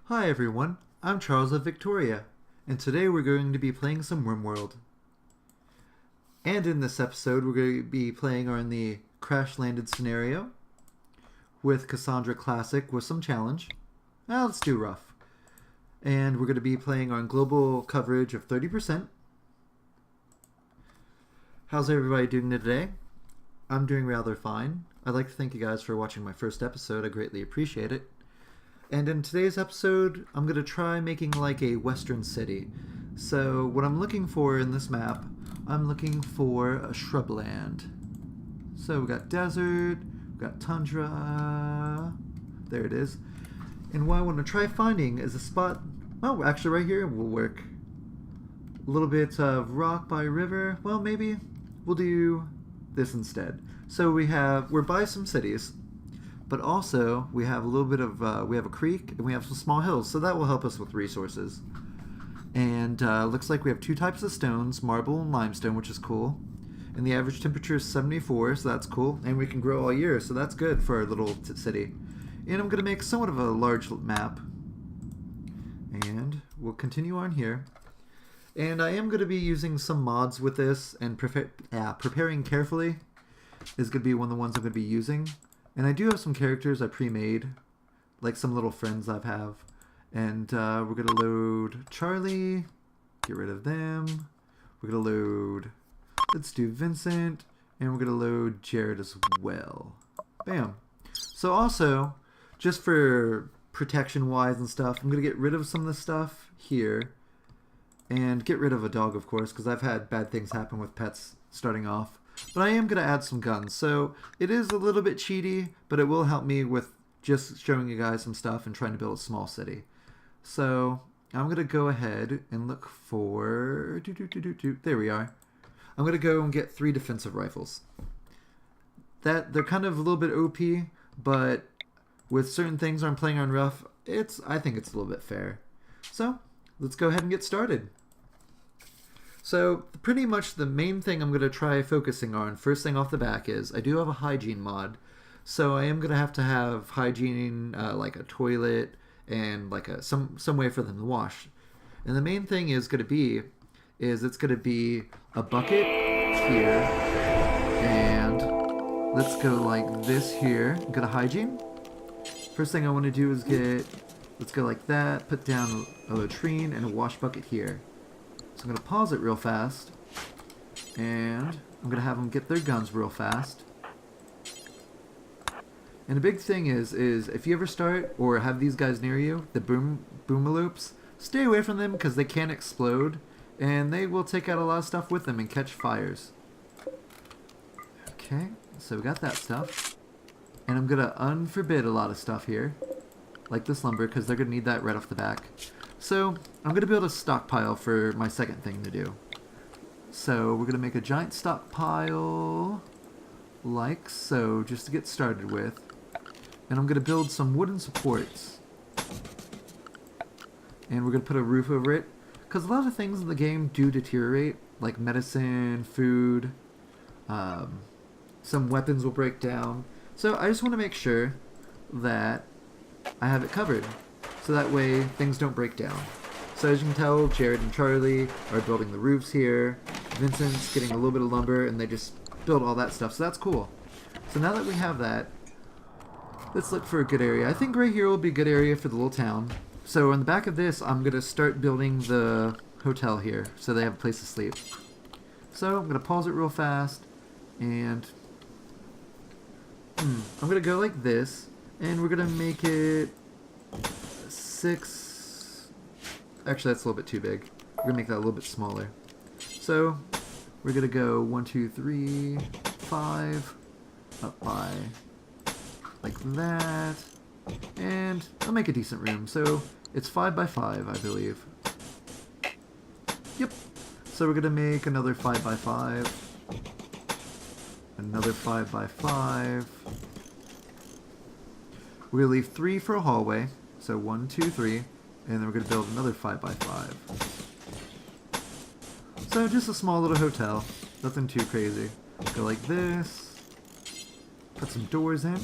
Hi everyone, I'm Charles of Victoria, and today we're going to be playing some RimWorld. And in this episode we're going to be playing on the crash landed scenario with Cassandra Classic with some challenge. Now let's do rough. And we're going to be playing on global coverage of 30%. How's everybody doing today? I'm doing rather fine. I'd like to thank you guys for watching my first episode. I greatly appreciate it. And in today's episode, I'm going to try making like a western city. So what I'm looking for in this map, I'm looking for a shrubland. So we got desert, we got tundra, there it is. And what I want to try finding is a spot, well actually right here will work. A little bit of rock by river, well maybe we'll do this instead. So we're by some cities. But also, we have a little bit of, we have a creek, and we have some small hills, so that will help us with resources. And looks like we have two types of stones, marble and limestone, which is cool. And the average temperature is 74, so that's cool. And we can grow all year, so that's good for our little city. And I'm going to make somewhat of a large map. And we'll continue on here. And I am going to be using some mods with this, and preparing carefully is going to be one of the ones I'm going to be using. And I do have some characters I pre-made, like some little friends I have. And we're going to load Charlie, get rid of them. We're going to load, let's do Vincent, and we're going to load Jared as well. Bam. So also, just for protection-wise and stuff, I'm going to get rid of some of the stuff here. And get rid of a dog, of course, because I've had bad things happen with pets starting off. But I am going to add some guns, so it is a little bit cheaty, but it will help me with just showing you guys some stuff and trying to build a small city. So I'm going to go ahead and look for... There we are. I'm going to go and get 3 defensive rifles. They're kind of a little bit OP, but with certain things I'm playing on rough, I think it's a little bit fair. So let's go ahead and get started. So pretty much the main thing I'm going to try focusing on first thing off the back is I do have a hygiene mod. So I am going to have hygiene, like a toilet and like some way for them to wash. And the main thing is going to be it's going to be a bucket here, and let's go like this here. Get a hygiene. First thing I want to do is let's go like that, put down a latrine and a wash bucket here. So I'm going to pause it real fast, and I'm going to have them get their guns real fast. And the big thing is if you ever start or have these guys near you, the boomaloops, stay away from them because they can explode, and they will take out a lot of stuff with them and catch fires. Okay, so we got that stuff. And I'm going to unforbid a lot of stuff here, like this lumber, because they're going to need that right off the back. So I'm going to build a stockpile for my second thing to do. So we're going to make a giant stockpile like so, just to get started with. And I'm going to build some wooden supports. And we're going to put a roof over it, because a lot of things in the game do deteriorate, like medicine, food, some weapons will break down. So I just want to make sure that I have it covered, so that way things don't break down. So as you can tell, Jared and Charlie are building the roofs here. Vincent's getting a little bit of lumber, and they just build all that stuff, so that's cool. So now that we have that, let's look for a good area. I think right here will be a good area for the little town. So on the back of this, I'm going to start building the hotel here, so they have a place to sleep. So I'm going to pause it real fast, and I'm going to go like this, and we're going to make it 6. Actually, that's a little bit too big. We're going to make that a little bit smaller. So we're going to go 1, 2, 3, 5, up by like that, and I'll make a decent room. So it's 5 by 5, I believe. Yep. So we're going to make another 5 by 5, another 5 by 5. We're going to leave 3 for a hallway. So 1, 2, 3, and then we're going to build another 5 by 5. So just a small little hotel, nothing too crazy. Go like this, put some doors in,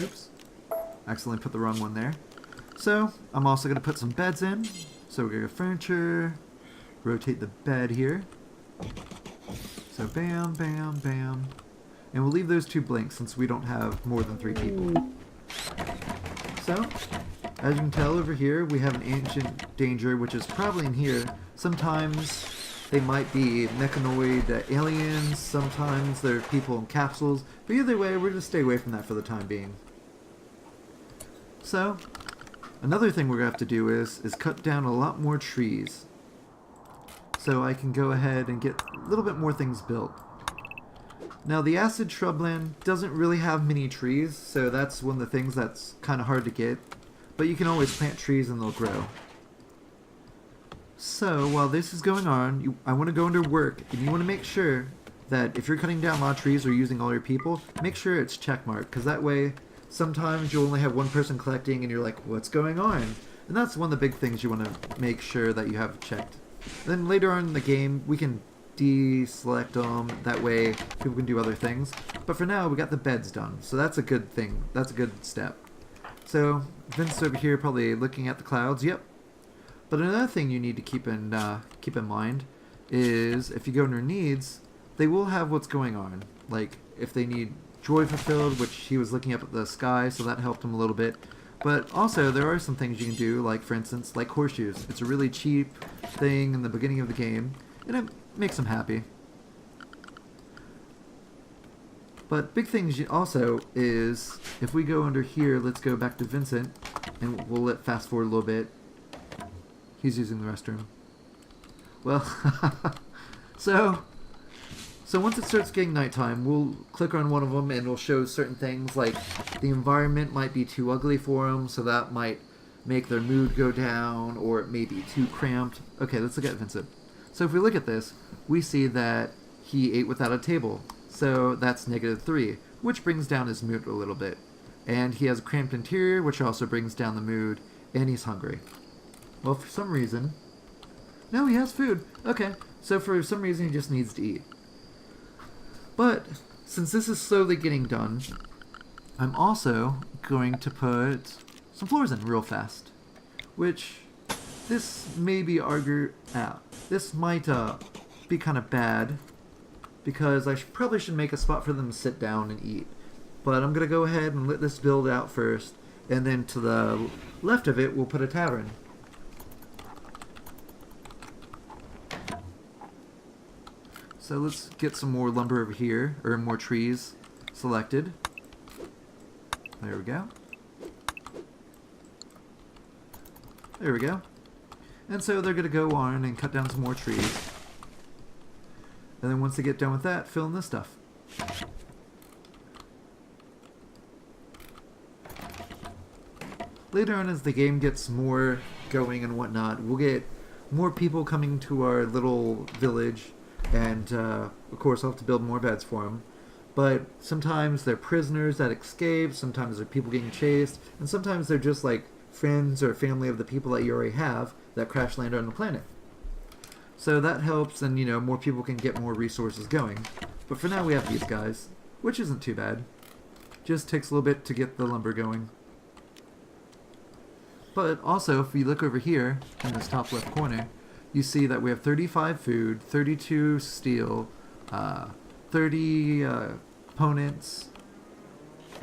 Oops. Accidentally put the wrong one there. So, I'm also going to put some beds in. So we're going to go furniture, rotate the bed here. So bam, bam, bam. And we'll leave those 2 blank since we don't have more than 3 people. So, as you can tell over here, we have an ancient danger, which is probably in here. Sometimes they might be mechanoid aliens, sometimes they're people in capsules, but either way, we're going to stay away from that for the time being. So, another thing we're going to have to do is cut down a lot more trees. So I can go ahead and get a little bit more things built. Now the acid shrubland doesn't really have many trees, so that's one of the things that's kind of hard to get. But you can always plant trees and they'll grow. So while this is going on, I want to go into work, and you want to make sure that if you're cutting down a lot of trees or using all your people, make sure it's checkmarked, because that way sometimes you'll only have one person collecting and you're like, what's going on? And that's one of the big things you want to make sure that you have checked. Then later on in the game, we can deselect them, that way people can do other things. But for now, we got the beds done, so that's a good thing. That's a good step. So, Vince over here probably looking at the clouds, yep. But another thing you need to keep in mind is if you go under needs, they will have what's going on. Like, if they need joy fulfilled, which he was looking up at the sky, so that helped him a little bit. But also, there are some things you can do, like, for instance, like horseshoes. It's a really cheap thing in the beginning of the game, and it makes them happy. But big things also is, if we go under here, let's go back to Vincent, and we'll fast forward a little bit. He's using the restroom. Well, so once it starts getting nighttime, we'll click on one of them and it'll show certain things, like the environment might be too ugly for them, so that might make their mood go down, or it may be too cramped. Okay, let's look at Vincent. So if we look at this, we see that he ate without a table. So that's -3, which brings down his mood a little bit. And he has a cramped interior, which also brings down the mood, and he's hungry. Well, for some reason... No, he has food. Okay, so for some reason he just needs to eat. But, since this is slowly getting done, I'm also going to put some floors in real fast. Which, this may be this might be kind of bad, because I probably should make a spot for them to sit down and eat. But I'm going to go ahead and let this build out first, and then to the left of it, we'll put a tavern. So let's get some more lumber over here, or more trees selected. There we go. There we go. And so they're going to go on and cut down some more trees. And then once they get done with that, fill in this stuff. Later on, as the game gets more going and whatnot, we'll get more people coming to our little village. And, of course, I'll have to build more beds for them. But sometimes they're prisoners that escape, sometimes they're people getting chased, and sometimes they're just, like, friends or family of the people that you already have that crash land on the planet. So that helps, and, you know, more people can get more resources going. But for now, we have these guys, which isn't too bad. Just takes a little bit to get the lumber going. But also, if we look over here, in this top left corner, you see that we have 35 food, 32 steel, 30 opponents,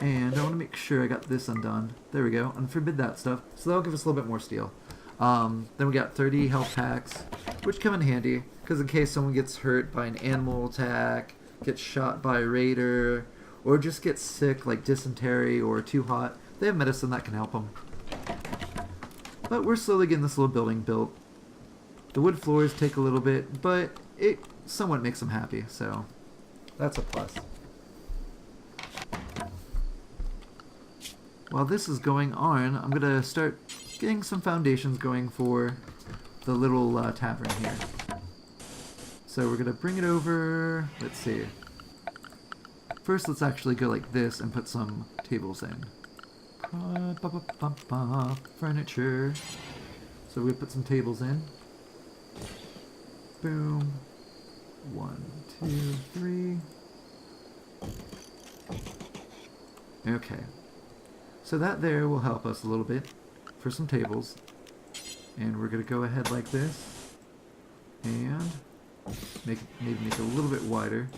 and I want to make sure I got this undone. There we go, unforbid that stuff. So that'll give us a little bit more steel. Then we got 30 health packs, which come in handy, because in case someone gets hurt by an animal attack, gets shot by a raider, or just gets sick like dysentery or too hot, they have medicine that can help them. But we're slowly getting this little building built. The wood floors take a little bit, but it somewhat makes them happy, so that's a plus. While this is going on, I'm going to start getting some foundations going for the little tavern here. So we're going to bring it over, let's see. First, let's actually go like this and put some tables in. Furniture. So we put some tables in. Boom. 1, 2, 3. Okay. So that there will help us a little bit for some tables. And we're going to go ahead like this. And maybe make it a little bit wider.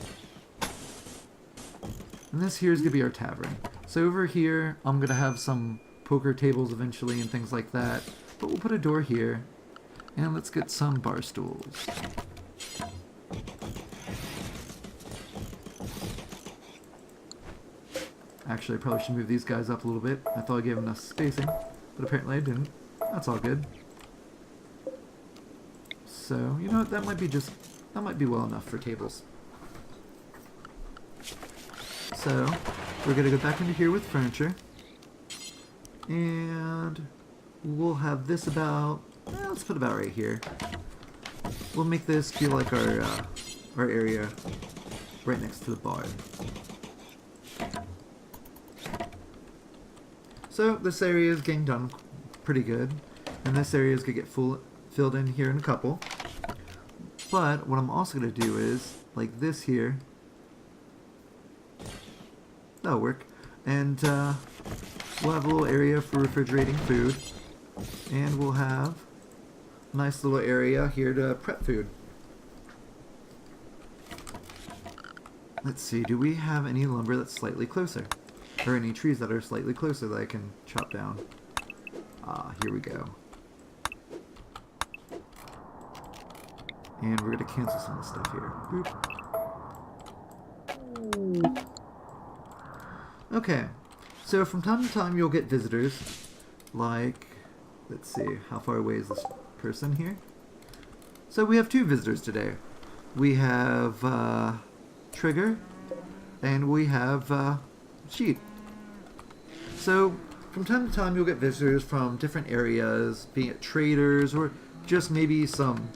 And this here is going to be our tavern. So over here, I'm going to have some poker tables eventually and things like that. But we'll put a door here. And let's get some bar stools. Actually, I probably should move these guys up a little bit. I thought I gave them enough spacing, but apparently I didn't. That's all good. So, you know what, that might be well enough for tables. So, we're gonna go back into here with furniture. And we'll have this about, let's put about right here. We'll make this feel like our area right next to the bar. So this area is getting done pretty good, and this area is going to get filled in here in a couple. But what I'm also going to do is, like this here, that'll work, and we'll have a little area for refrigerating food, and we'll have a nice little area here to prep food. Let's see, do we have any lumber that's slightly closer? Or any trees that are slightly closer that I can chop down? Here we go. And we're going to cancel some of this stuff here. Boop. Okay, so from time to time you'll get visitors. Like, let's see, how far away is this person here? So we have 2 visitors today. We have Trigger, and we have Sheep. So, from time to time you'll get visitors from different areas, be it traders or just maybe some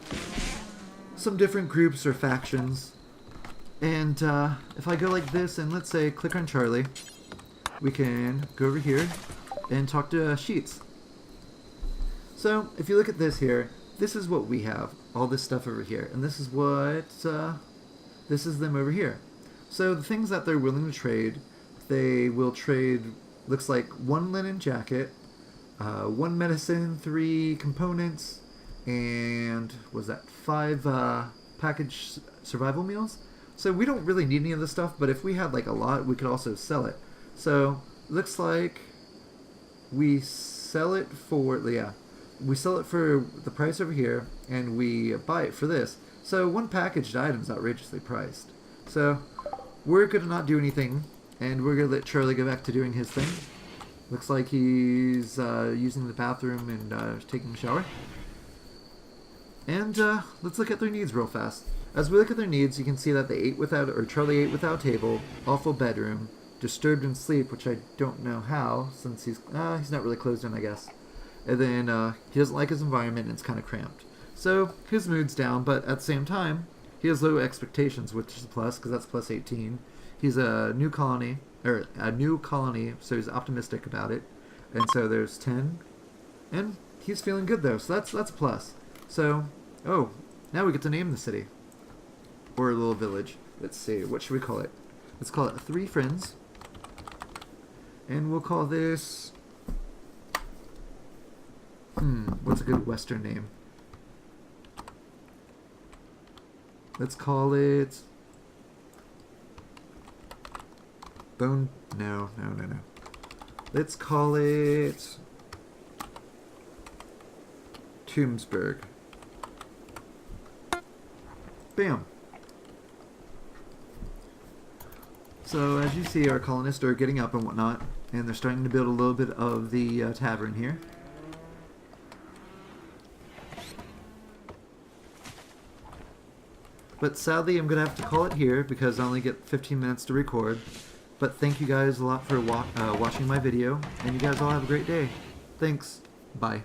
different groups or factions. And if I go like this and let's say click on Charlie, we can go over here and talk to Sheets. So, if you look at this here, this is what we have, all this stuff over here, and this is what, this is them over here. So the things that they're willing to trade, they will trade, looks like 1 linen jacket, 1 medicine, 3 components, and was that 5 packaged survival meals? So we don't really need any of this stuff, but if we had like a lot, we could also sell it. So looks like we sell it for, we sell it for the price over here, and we buy it for this. So 1 packaged item is outrageously priced. So we're going to not do anything, and we're going to let Charlie go back to doing his thing. Looks like he's using the bathroom and taking a shower. And let's look at their needs real fast. As we look at their needs, you can see that they ate without, or Charlie ate without table, awful bedroom, disturbed in sleep, which I don't know how, since he's not really closed in, I guess. And then he doesn't like his environment, and it's kind of cramped. So his mood's down, but at the same time, he has low expectations, which is a plus, because that's plus 18. He's a new colony, so he's optimistic about it. And so there's 10. And he's feeling good, though, so that's a plus. So, oh, now we get to name the city. Or a little village. Let's see, what should we call it? Let's call it 3 Friends. And we'll call this... what's a good Western name? Let's call it... No. Let's call it... Tombsburg. Bam. So as you see, our colonists are getting up and whatnot, and they're starting to build a little bit of the tavern here. But sadly, I'm going to have to call it here because I only get 15 minutes to record. But thank you guys a lot for watching my video, and you guys all have a great day. Thanks. Bye.